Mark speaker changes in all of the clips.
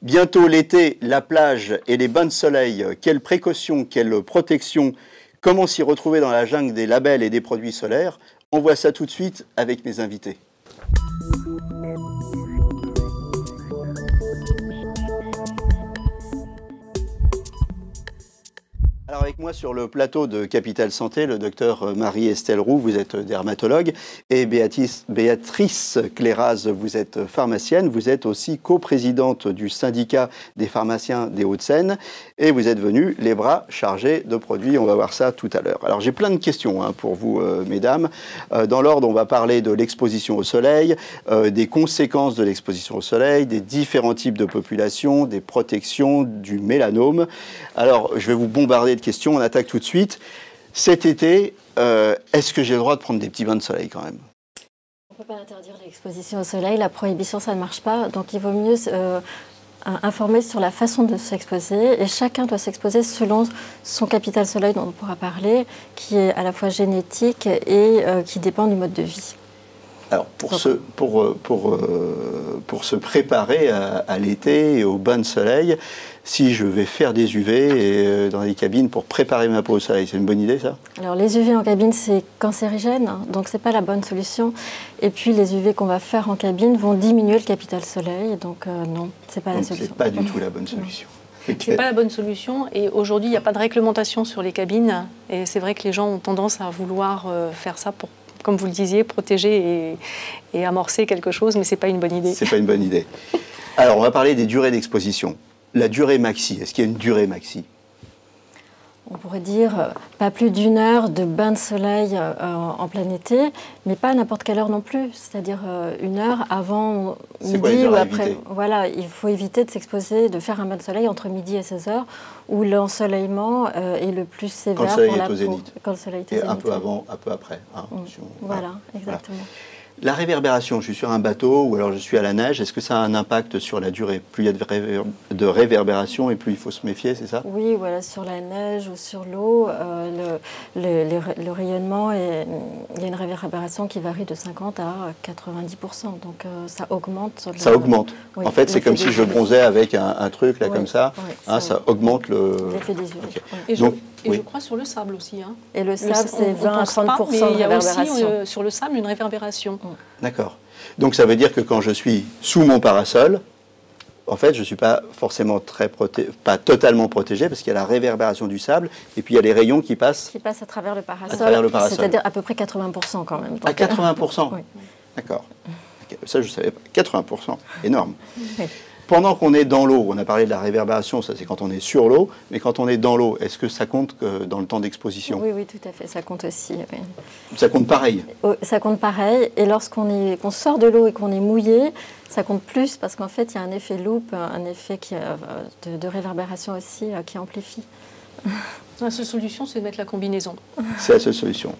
Speaker 1: Bientôt l'été, la plage et les bains de soleil. Quelles précautions, quelles protections, comment s'y retrouver dans la jungle des labels et des produits solaires? On voit ça tout de suite avec mes invités. Alors avec moi sur le plateau de Capital Santé, le docteur Marie-Estelle Roux, vous êtes dermatologue, et Béatrice Cléraz, vous êtes pharmacienne, vous êtes aussi coprésidente du syndicat des pharmaciens des Hauts-de-Seine, et vous êtes venus les bras chargés de produits, on va voir ça tout à l'heure. Alors j'ai plein de questions pour vous, mesdames. Dans l'ordre, on va parler de l'exposition au soleil, des conséquences de l'exposition au soleil, des différents types de populations, des protections, du mélanome. Alors je vais vous bombarder de questions, on attaque tout de suite. Cet été, est-ce que j'ai le droit de prendre des petits bains de soleil quand même?
Speaker 2: On ne peut pas interdire l'exposition au soleil, la prohibition ça ne marche pas, donc il vaut mieux informer sur la façon de s'exposer et chacun doit s'exposer selon son capital soleil dont on pourra parler, qui est à la fois génétique et qui dépend du mode de vie.
Speaker 1: Alors, pour se préparer à l'été et au bain de soleil, si je vais faire des UV dans les cabines pour préparer ma peau au soleil, c'est une bonne idée, ça? Alors,
Speaker 2: les UV en cabine, c'est cancérigène, donc ce n'est pas la bonne solution. Et puis, les UV qu'on va faire en cabine vont diminuer le capital soleil, donc non, ce n'est pas la solution.
Speaker 1: Ce n'est pas du tout la bonne solution.
Speaker 3: C'est pas la bonne solution et aujourd'hui il n'y a pas de réglementation sur les cabines et c'est vrai que les gens ont tendance à vouloir faire ça pour, comme vous le disiez, protéger et amorcer quelque chose, mais c'est pas une bonne idée.
Speaker 1: C'est pas une bonne idée. Alors on va parler des durées d'exposition. La durée maxi, est-ce qu'il y a une durée maxi?
Speaker 2: On pourrait dire pas plus d'1 heure de bain de soleil en plein été, mais pas à n'importe quelle heure non plus. C'est-à-dire 1 heure avant midi ou après. Voilà, il faut éviter de s'exposer, de faire un bain de soleil entre midi et 16 heures, où l'ensoleillement est le plus sévère pour la peau. Quand le soleil est au zénith.
Speaker 1: Et un peu avant, un peu après. Hein,
Speaker 2: voilà, exactement.
Speaker 1: Voilà. La réverbération, je suis sur un bateau ou alors je suis à la neige, est-ce que ça a un impact sur la durée? Plus il y a de réverbération et plus il faut se méfier, c'est ça?
Speaker 2: Oui, voilà, sur la neige ou sur l'eau, le rayonnement, il y a une réverbération qui varie de 50 à 90%, donc ça augmente.
Speaker 1: Ça augmente. Oui, en fait, c'est comme si je bronzais avec un truc là comme ça,
Speaker 2: oui,
Speaker 1: hein, ça augmente
Speaker 2: l'effet des UV.
Speaker 1: Okay.
Speaker 3: Et je crois sur le sable aussi. Hein.
Speaker 2: Et le sable, c'est 20 à 30% de réverbération.
Speaker 3: Il y a aussi sur le sable une réverbération.
Speaker 1: D'accord. Donc ça veut dire que quand je suis sous mon parasol, en fait, je ne suis pas forcément pas totalement protégé parce qu'il y a la réverbération du sable et puis il y a les rayons qui passent.
Speaker 2: Qui passent à travers le parasol. C'est-à-dire à peu près 80% quand même. Donc,
Speaker 1: à 80%.
Speaker 2: Oui.
Speaker 1: D'accord. Ça, je ne savais pas. 80%. Énorme.
Speaker 2: Oui.
Speaker 1: Pendant qu'on est dans l'eau, on a parlé de la réverbération, ça c'est quand on est sur l'eau, mais quand on est dans l'eau, est-ce que ça compte dans le temps d'exposition?
Speaker 2: Oui, oui, tout à fait, ça compte aussi. Oui.
Speaker 1: Ça compte pareil?
Speaker 2: Ça compte pareil, et lorsqu'on sort de l'eau et qu'on est mouillé, ça compte plus, parce qu'en fait, il y a un effet loupe, un effet de réverbération aussi qui amplifie.
Speaker 3: La seule solution, c'est de mettre la combinaison.
Speaker 1: C'est la seule solution.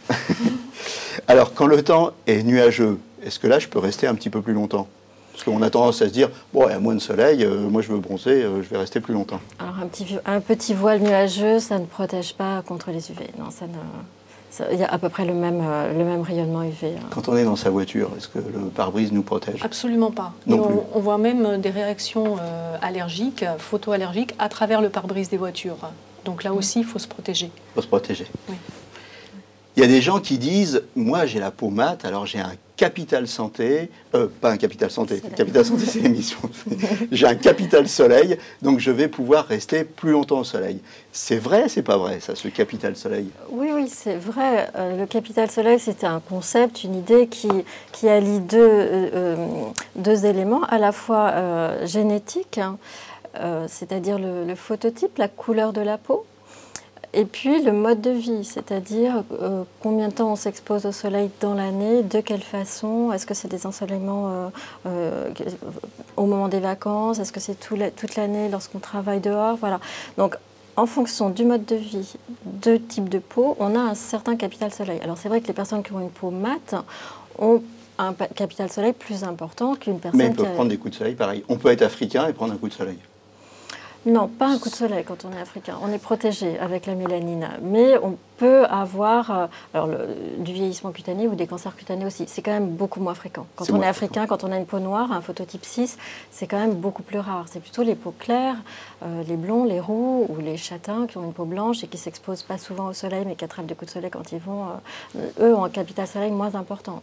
Speaker 1: Alors, quand le temps est nuageux, est-ce que là, je peux rester un petit peu plus longtemps? Parce qu'on a tendance à se dire, bon, il y a moins de soleil, moi je veux bronzer, je vais rester plus longtemps.
Speaker 2: Alors un petit voile nuageux, ça ne protège pas contre les UV. Non, il y a à peu près le même rayonnement UV.
Speaker 1: Quand on est dans sa voiture, est-ce que le pare-brise nous protège?
Speaker 3: Absolument pas. On voit même des réactions allergiques, photoallergiques, à travers le pare-brise des voitures. Donc là aussi, il faut se protéger.
Speaker 1: Il faut se protéger.
Speaker 3: Oui.
Speaker 1: Il y a des gens qui disent, moi j'ai la peau mate, alors j'ai un capital santé, pas un capital santé, capital santé c'est l'émission, j'ai un capital soleil, donc je vais pouvoir rester plus longtemps au soleil. C'est vrai, c'est pas vrai ça, ce capital soleil?
Speaker 2: Oui, oui, c'est vrai. Le capital soleil, c'était un concept, une idée qui allie deux éléments, à la fois génétiques, hein, c'est-à-dire le phototype, la couleur de la peau, et puis le mode de vie, c'est-à-dire combien de temps on s'expose au soleil dans l'année, de quelle façon, est-ce que c'est des ensoleillements au moment des vacances, est-ce que c'est toute l'année lorsqu'on travaille dehors, voilà. Donc en fonction du mode de vie, de type de peau, on a un certain capital soleil. Alors c'est vrai que les personnes qui ont une peau mate ont un capital soleil plus important qu'une personne
Speaker 1: Mais ils peuvent prendre des coups de soleil pareil. On peut être africain et prendre un coup de soleil.
Speaker 2: Non, pas un coup de soleil quand on est africain. On est protégé avec la mélanine. Mais peut avoir du vieillissement cutané ou des cancers cutanés aussi. C'est quand même beaucoup moins fréquent. Quand on est africain, quand on a une peau noire, un phototype 6, c'est quand même beaucoup plus rare. C'est plutôt les peaux claires, les blonds, les roux ou les châtains qui ont une peau blanche et qui ne s'exposent pas souvent au soleil, mais qui attrapent des coups de soleil quand ils vont. Eux ont un capital soleil moins important.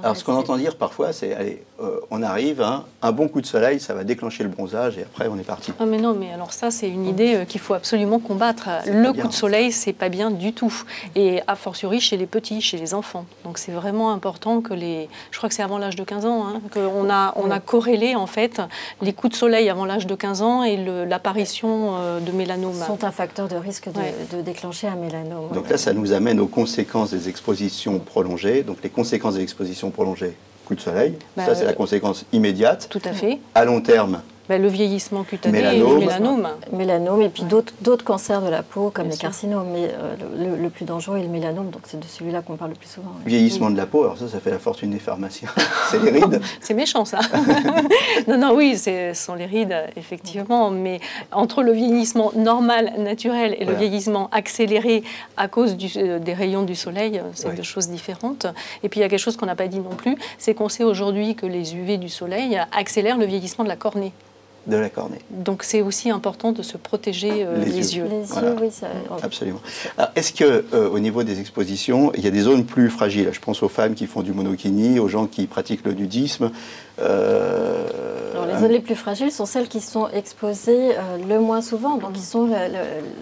Speaker 1: Alors, ce qu'on entend dire parfois, c'est allez, on arrive, hein, un bon coup de soleil, ça va déclencher le bronzage et après on est parti.
Speaker 3: Ah mais non, mais alors ça, c'est une idée qu'il faut absolument combattre. Le coup de soleil, c'est pas bien du tout. Et a fortiori chez les petits, chez les enfants. Donc c'est vraiment important que je crois que c'est avant l'âge de 15 ans, hein, qu'on a corrélé en fait les coups de soleil avant l'âge de 15 ans et l'apparition de mélanome.
Speaker 2: Sont un facteur de risque de déclencher un mélanome.
Speaker 1: Donc là, ça nous amène aux conséquences des expositions prolongées. Donc les conséquences des expositions prolongées, coup de soleil, ça c'est la conséquence immédiate.
Speaker 3: Tout à fait.
Speaker 1: À long terme,
Speaker 3: le vieillissement cutané et le mélanome.
Speaker 2: Mélanome et puis d'autres cancers de la peau comme les carcinomes. Mais le plus dangereux est le mélanome, donc c'est de celui-là qu'on parle le plus souvent.
Speaker 1: Vieillissement de la peau, alors ça fait la fortune des pharmaciens. C'est les rides.
Speaker 3: C'est méchant ça. non, oui, ce sont les rides, effectivement. Mais entre le vieillissement normal, naturel et le vieillissement accéléré à cause des rayons du soleil, c'est deux choses différentes. Et puis il y a quelque chose qu'on n'a pas dit non plus, c'est qu'on sait aujourd'hui que les UV du soleil accélèrent le vieillissement de la cornée.
Speaker 1: De la cornée.
Speaker 3: Donc c'est aussi important de se protéger les yeux.
Speaker 2: Les
Speaker 1: voilà.
Speaker 2: yeux, oui.
Speaker 1: Absolument. Est-ce qu'au niveau des expositions, il y a des zones plus fragiles? Je pense aux femmes qui font du monokini, aux gens qui pratiquent le nudisme.
Speaker 2: Alors, les zones les plus fragiles sont celles qui sont exposées le moins souvent, donc qui sont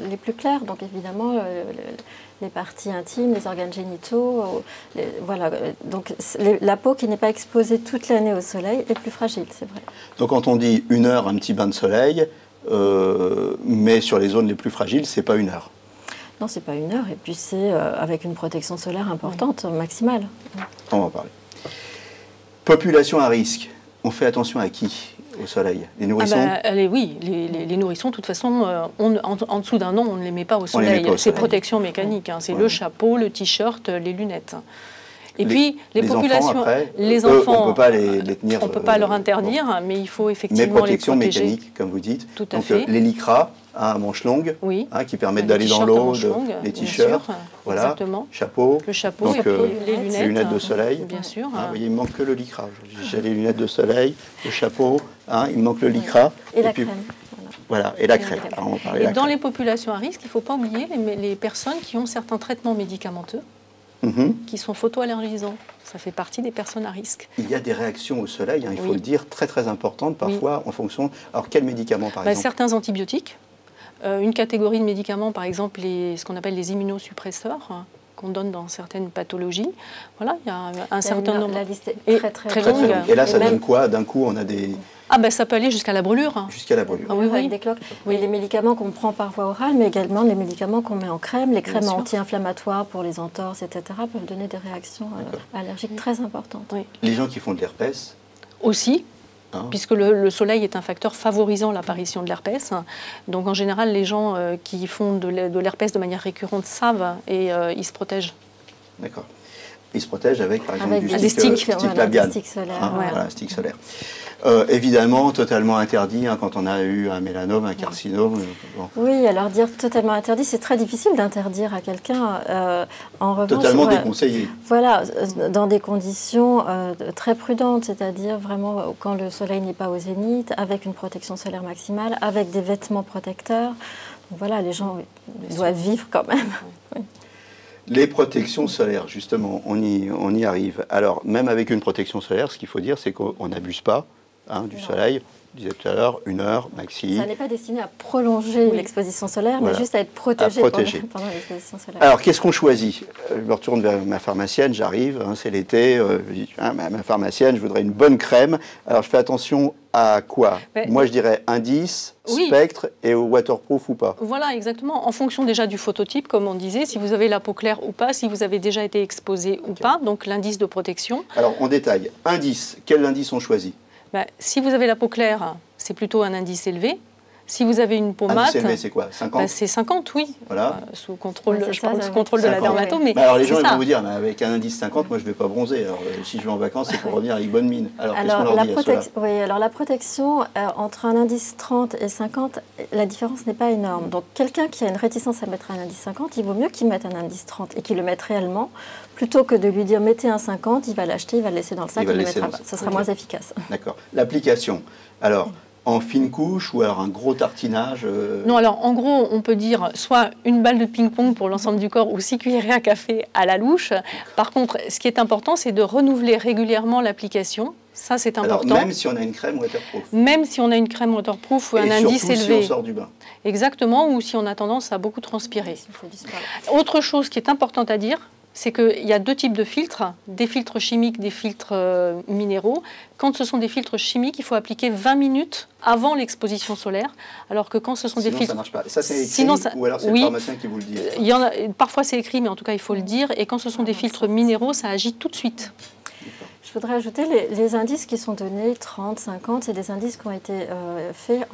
Speaker 2: les plus claires. Donc évidemment, les parties intimes, les organes génitaux, voilà. Donc la peau qui n'est pas exposée toute l'année au soleil est plus fragile, c'est vrai.
Speaker 1: Donc quand on dit 1 heure, un petit bain de soleil, mais sur les zones les plus fragiles, c'est pas 1 heure.
Speaker 2: Non, c'est pas 1 heure, et puis c'est avec une protection solaire importante, maximale.
Speaker 1: On va en parler. Population à risque, on fait attention à qui au soleil? Les nourrissons?
Speaker 3: Oui, les nourrissons, de toute façon, en dessous d'1 an, on ne les met pas au soleil. C'est protection mécanique, hein. C'est le chapeau, le t-shirt, les lunettes. Et puis, les populations,
Speaker 1: enfants, après,
Speaker 3: les enfants,
Speaker 1: on ne peut pas les tenir.
Speaker 3: On ne peut pas leur interdire, mais il faut effectivement
Speaker 1: mais protection
Speaker 3: les protéger.
Speaker 1: mécanique, comme vous dites.
Speaker 3: Tout à
Speaker 1: Donc,
Speaker 3: fait.
Speaker 1: les lycras à manches longues, qui permettent d'aller dans l'eau, les t-shirts, voilà,
Speaker 3: exactement.
Speaker 1: Chapeau.
Speaker 3: Le chapeau,
Speaker 1: donc,
Speaker 3: les lunettes
Speaker 1: de soleil.
Speaker 3: Bien sûr.
Speaker 1: Vous voyez, il me manque que le lycra. J'ai les lunettes de soleil, le chapeau, il me manque le lycra.
Speaker 2: Et la crème.
Speaker 1: Voilà, et la crème. Alors, on va parler
Speaker 3: et
Speaker 1: la
Speaker 3: dans
Speaker 1: crème.
Speaker 3: les populations à risque, il ne faut pas oublier les personnes qui ont certains traitements médicamenteux qui sont photoallergisants. Ça fait partie des personnes à risque.
Speaker 1: Il y a des réactions au soleil, il faut le dire, très très importantes parfois en fonction... Alors quels médicaments par exemple?
Speaker 3: Certains antibiotiques. Une catégorie de médicaments, par exemple ce qu'on appelle les immunosuppresseurs, qu'on donne dans certaines pathologies. Voilà, il y a un certain nombre.
Speaker 2: La liste est très
Speaker 3: longue.
Speaker 1: Et là, ça donne quoi? D'un coup, on a des...
Speaker 3: Ça peut aller jusqu'à la brûlure.
Speaker 1: Jusqu'à la brûlure.
Speaker 2: Oui, avec des cloques. Oui, les médicaments qu'on prend par voie orale, mais également les médicaments qu'on met en crème. Les crèmes anti-inflammatoires pour les entorses, etc., peuvent donner des réactions allergiques très importantes.
Speaker 3: Oui.
Speaker 1: Les gens qui font de l'herpès
Speaker 3: aussi, puisque le soleil est un facteur favorisant l'apparition de l'herpès. Donc en général, les gens qui font de l'herpès de manière récurrente savent et ils se protègent.
Speaker 1: D'accord. Ils se protègent avec, par exemple,
Speaker 2: des
Speaker 1: stick labial.
Speaker 2: Des sticks solaires.
Speaker 1: Voilà, stick solaire. Évidemment, totalement interdit quand on a eu un mélanome, un carcinome.
Speaker 2: Oui, alors dire totalement interdit, c'est très difficile d'interdire à quelqu'un. En revanche,
Speaker 1: totalement déconseillé.
Speaker 2: Voilà, dans des conditions très prudentes, c'est-à-dire vraiment quand le soleil n'est pas au zénith, avec une protection solaire maximale, avec des vêtements protecteurs. Donc voilà, les gens doivent vivre quand même. Oui.
Speaker 1: Les protections solaires, justement, on y arrive. Alors, même avec une protection solaire, ce qu'il faut dire, c'est qu'on n'abuse pas du soleil. Je disais tout à l'heure, 1 heure maxi.
Speaker 2: Ça n'est pas destiné à prolonger l'exposition solaire, mais juste à être protégé, pendant l'exposition solaire.
Speaker 1: Alors, qu'est-ce qu'on choisit? Je me retourne vers ma pharmacienne, j'arrive, c'est l'été, je dis, ma pharmacienne, je voudrais une bonne crème. Alors, je fais attention à quoi? Moi, je dirais indice, spectre et waterproof ou pas.
Speaker 3: Voilà, exactement. En fonction déjà du phototype, comme on disait, si vous avez la peau claire ou pas, si vous avez déjà été exposé ou pas, donc l'indice de protection.
Speaker 1: Alors, on détaille. Indice, quel indice on choisit?
Speaker 3: Si vous avez la peau claire, c'est plutôt un indice élevé. Si vous avez une peau
Speaker 1: Indice
Speaker 3: mate,
Speaker 1: élevé, c'est quoi, 50?
Speaker 3: c'est 50, oui.
Speaker 1: Voilà.
Speaker 3: Sous contrôle,
Speaker 2: Ouais,
Speaker 3: je parle sous contrôle de
Speaker 1: 50.
Speaker 3: la dermato. Mais
Speaker 1: alors les gens
Speaker 3: c'est
Speaker 1: ils
Speaker 3: ça.
Speaker 1: vont vous dire, mais avec un indice 50, moi je ne vais pas bronzer. Alors si je vais en vacances, c'est pour revenir avec bonne mine. Alors qu'est-ce qu'on leur dit à ceux-là?
Speaker 2: Oui, alors la protection, entre un indice 30 et 50, la différence n'est pas énorme. Donc quelqu'un qui a une réticence à mettre un indice 50, il vaut mieux qu'il mette un indice 30 et qu'il le mette réellement, plutôt que de lui dire mettez un 50, il va l'acheter, il va le laisser dans le sac, il le mettra pas. Ça sera moins efficace.
Speaker 1: D'accord. L'application, alors en fine couche ou alors un gros tartinage
Speaker 3: Non, alors en gros, on peut dire soit une balle de ping-pong pour l'ensemble du corps ou 6 cuillerées à café à la louche. Par contre, ce qui est important, c'est de renouveler régulièrement l'application. Ça, c'est important.
Speaker 1: Alors, même si on a une crème waterproof.
Speaker 3: Même si on a une crème waterproof ou un indice élevé.
Speaker 1: Si on sort du bain.
Speaker 3: Exactement, ou si on a tendance à beaucoup transpirer. Autre chose qui est importante à dire, c'est qu'il y a deux types de filtres, des filtres chimiques, des filtres minéraux. Quand ce sont des filtres chimiques, il faut appliquer 20 minutes avant l'exposition solaire, alors que quand ce sont des filtres...
Speaker 1: ça ne marche pas. Ça, c'est écrit ou alors c'est le pharmacien qui vous le dit?
Speaker 3: Il y en a, parfois c'est écrit, mais en tout cas, il faut le dire. Et quand ce sont des filtres minéraux, ça agit tout de suite.
Speaker 2: Je voudrais ajouter les indices qui sont donnés, 30, 50, c'est des indices qui ont été faits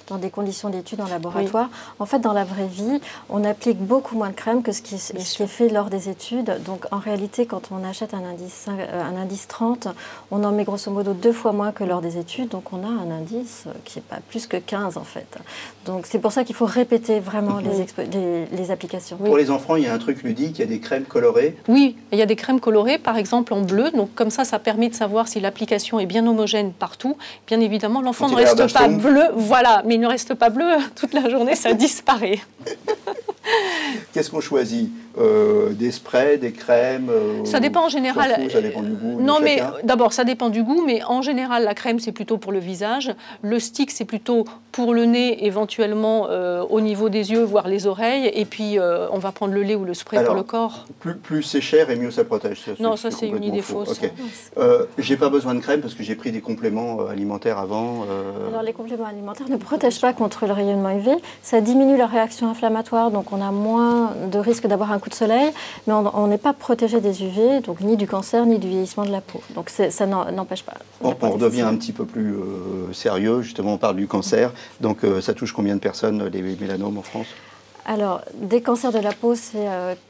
Speaker 2: dans des conditions d'études en laboratoire. Oui. En fait, dans la vraie vie, on applique beaucoup moins de crème que ce qui est fait lors des études. Donc, en réalité, quand on achète un indice 30, on en met grosso modo 2 fois moins que lors des études. Donc, on a un indice qui n'est pas plus que 15, en fait. Donc, c'est pour ça qu'il faut répéter vraiment les applications.
Speaker 1: Pour les enfants, il y a un truc ludique, il y a des crèmes colorées.
Speaker 3: Oui, il y a des crèmes colorées, par exemple en bleu. Donc, comme ça permet de savoir si l'application est bien homogène partout. Bien évidemment, l'enfant ne reste pas bleu, voilà, mais il ne reste pas bleu toute la journée, ça disparaît.
Speaker 1: Qu'est-ce qu'on choisit? Des sprays, des crèmes?
Speaker 3: Ça dépend en général.
Speaker 1: Ça dépend du goût.
Speaker 3: Non, mais d'abord, ça dépend du goût, mais en général, la crème, c'est plutôt pour le visage. Le stick, c'est plutôt pour le nez, éventuellement au niveau des yeux, voire les oreilles. Et puis, on va prendre le lait ou le spray pour le corps.
Speaker 1: Plus c'est cher et mieux ça protège.
Speaker 3: Non, ça, c'est une idée fausse.
Speaker 1: Okay. J'ai pas besoin de crème parce que j'ai pris des compléments alimentaires avant.
Speaker 2: Alors, les compléments alimentaires ne protègent pas contre le rayonnement UV. Ça diminue la réaction inflammatoire, donc on a moins de risque d'avoir un coup de soleil, mais on n'est pas protégé des UV, donc ni du cancer, ni du vieillissement de la peau. Donc ça n'empêche pas.
Speaker 1: On redevient un petit peu plus sérieux, justement, on parle du cancer. Donc ça touche combien de personnes, les mélanomes en France?
Speaker 2: Alors, des cancers de la peau, c'est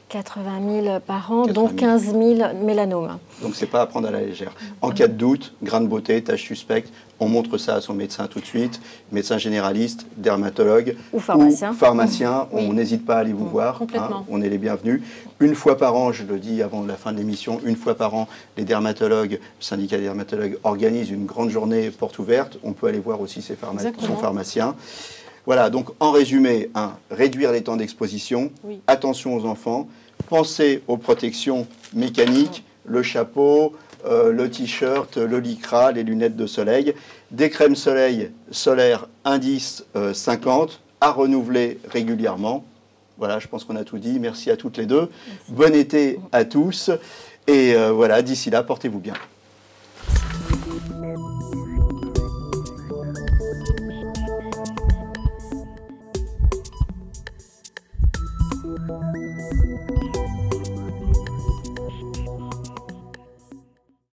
Speaker 2: 80 000 par an, dont 15 000 mélanomes.
Speaker 1: Donc, c'est pas à prendre à la légère. En cas de doute, grain de beauté, tache suspecte, on montre ça à son médecin tout de suite, médecin généraliste, dermatologue
Speaker 2: ou pharmacien.
Speaker 1: On n'hésite pas à aller vous voir, hein, on est les bienvenus. Une fois par an, je le dis avant la fin de l'émission, une fois par an, les dermatologues, le syndicat des dermatologues organise une grande journée porte ouverte. On peut aller voir aussi son pharmacien. Voilà, donc en résumé, réduire les temps d'exposition, attention aux enfants, pensez aux protections mécaniques, le chapeau, le t-shirt, le lycra, les lunettes de soleil, des crèmes solaires indice 50 à renouveler régulièrement. Voilà, je pense qu'on a tout dit. Merci à toutes les deux. Merci. Bon été à tous. Et voilà, d'ici là, portez-vous bien.